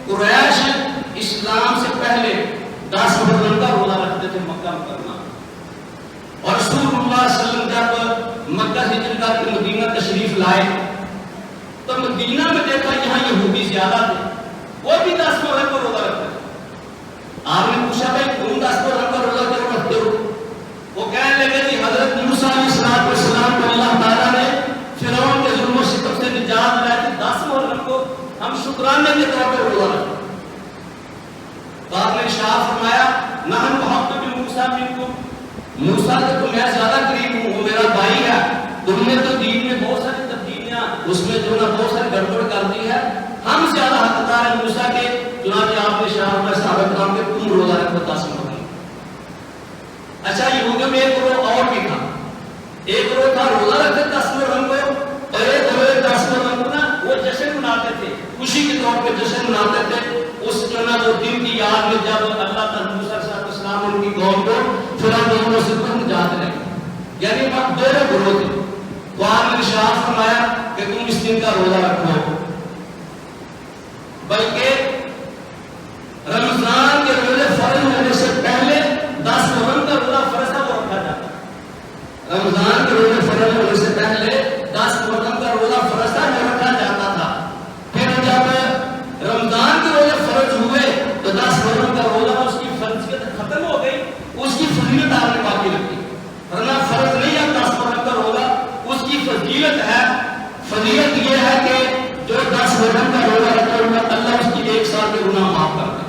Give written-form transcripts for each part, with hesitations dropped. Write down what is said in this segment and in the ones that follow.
قریش اسلام سے پہلے 10 محرم کا روزہ رکھتے تھے مکہ مکرمہ، اور رسول اللہ صلی اللہ علیہ وسلم جب مکہ سے ہجرت کر کے مدینہ تشریف لائے تو مدینہ میں دیکھا یہاں یہودی زیادہ تھے، وہ بھی 10 محرم کو روزہ رکھتے تھے۔ آپ نے پوچھا بھائی تم 10 محرم کا روزہ کیوں رکھتے ہو؟ وہ کہنے لگے کہ حضرت موسیٰ علیہ السلام کو اللہ تعالیٰ نے فرعون کے ظلم و ستم سے نجات دلائی تھی، 10 محرم کو ہم شکرانے کے طور پر روزہ رکھتے ہیں۔ تو آپ نے ارشاد فرمایا نحن احق بموسیٰ منکم، موسیٰ سے تو میں زیادہ قریب ہوں، وہ میرا بھائی ہے، تم نے تو دین میں بہت ساری تبدیلیاں اس میں جو نہ بہت ساری گڑبڑ کر دی ہے، ہم زیادہ حقدار ہیں موسیٰ کے، چنانچہ آپ نے ارشاد فرمایا صحابہ کرام کے تم روزہ رکھو 10 محرم۔ اچھا یہودیوں میں ایک گروہ اور بھی تھا، ایک گروہ تھا روزہ رکھتے 10 محرم کو، اور ایک گروہ 10 محرم کو نا وہ جشن مناتے تھے، خوشی کے طور پہ جشن مناتے تھے، اس جنہ وہ دن کی یاد میں جب اللہ تعالیٰ موسیٰ علیہ السلام ان کی قوم کو فرعون سے نجات دلائی، یعنی وہاں دو گروہ تھے۔ تو آپ نے ارشاد فرمایا کہ تم اس دن کا روزہ رکھو، بلکہ رمضان کے روزے فرض ہونے سے پہلے 10 محرم کا روزہ فرض تھا وہ رکھا جاتا، رمضان کے روزے فرض ہونے سے پہلے 10 محرم کا روزہ فرض تھا وہ رکھا جاتا تھا۔ پھر جب رمضان کے روزے فرض ہوئے تو 10 محرم کا روزہ اس کی فرضیت ختم ہو گئی، اس کی فضیلت آپ نے باقی رکھی، ورنہ فرض نہیں ہے 10 محرم کا روزہ، اس کی فضیلت ہے۔ فضیلت یہ ہے کہ جو 10 محرم کا روزہ رکھے ہوگا اللہ اس کی 1 سال کے گناہ معاف کر دے،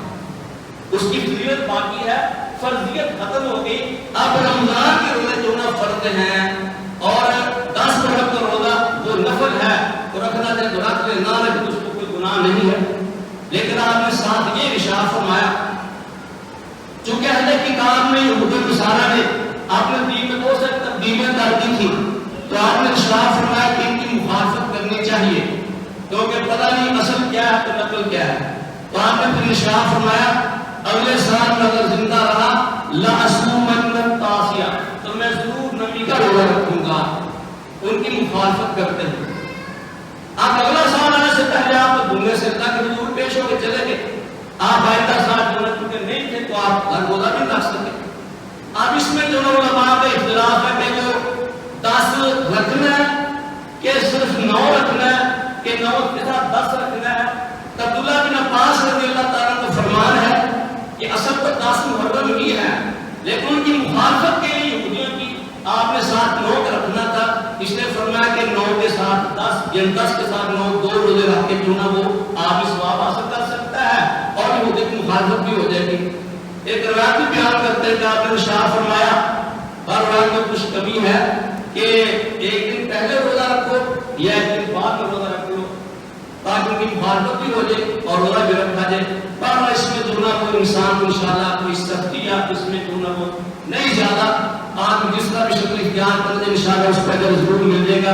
اس کی فضیلت باقی ہے، فرضیت ختم ہو گئی۔ اب رمضان کے روزے جو نہ فرض ہیں اور 10 محرم کا روزہ وہ نفل ہے، تو رکھنا چاہے تو رکھ لے، نہ رکھے تو اس کو کوئی گناہ نہیں ہے۔ لیکن آپ نے ساتھ یہ ارشاد فرمایا چونکہ اہل کتاب میں یہود و نصارہ نے اپنے دین میں بہت ساری تبدیلیاں کر دی تھی، تو آپ نے ارشاد فرمایا کہ ان کی مخالفت کرنی چاہیے، کیونکہ پتہ نہیں اصل کیا ہے تو نقل کیا ہے۔ تو آپ نے پھر ارشاد فرمایا اگلے سال میں اگر زندہ رہا لَأَصُومَنَّ التَّاسِعَ، تو میں ضرور نبی کا روزہ رکھوں گا۔ ان کی مخالفت کرتے ہیں۔ اب اگلا سال آنے سے پہلے آپ دنیا سے اللہ کے حضور پیش ہو کے چلے گئے، آپ آئندہ سال جو چونکہ نہیں تھے تو آپ ہر روزہ نہیں رکھ سکے۔ اب اس میں جو علماء کا اختلاف ہے کہ وہ 10 رکھنا ہے کہ صرف 9 رکھنا ہے کہ 9 کے ساتھ 10 رکھنا ہے۔ عبداللہ بن عباس رضی اللہ تعالیٰ کا فرمان ہے کہ اصل تو 10 محرم ہی ہے، لیکن ان کی مخالفت کے لیے یہودیوں کی آپ نے ساتھ 9 کا رکھنا تھا، اس نے فرمایا کہ 9 کے ساتھ 10 یعنی 10 کے ساتھ 9 2 روزے رکھ کے جو نا وہ آپ اس ثواب حاصل کر سکتا ہے اور یہودی کی مخالفت بھی ہو جائے گی۔ ایک روایت بھی بیان کرتے ہیں کہ آپ نے ارشاد فرمایا ہر روایت میں کچھ کمی ہے کہ ایک دن پہلے روزہ رکھو یا ایک دن بعد میں روزہ رکھو تاکہ ان کی مخالفت بھی ہو جائے اور روزہ بھی رکھا جائے۔ پر اس میں جو نا کوئی انسان انشاءاللہ کوئی سختی یا اس میں جو نا وہ نہیں زیادہ آپ جس طرح بھی شکل اختیار کر دیں انشاءاللہ اس پر ضرور مل جائے گا۔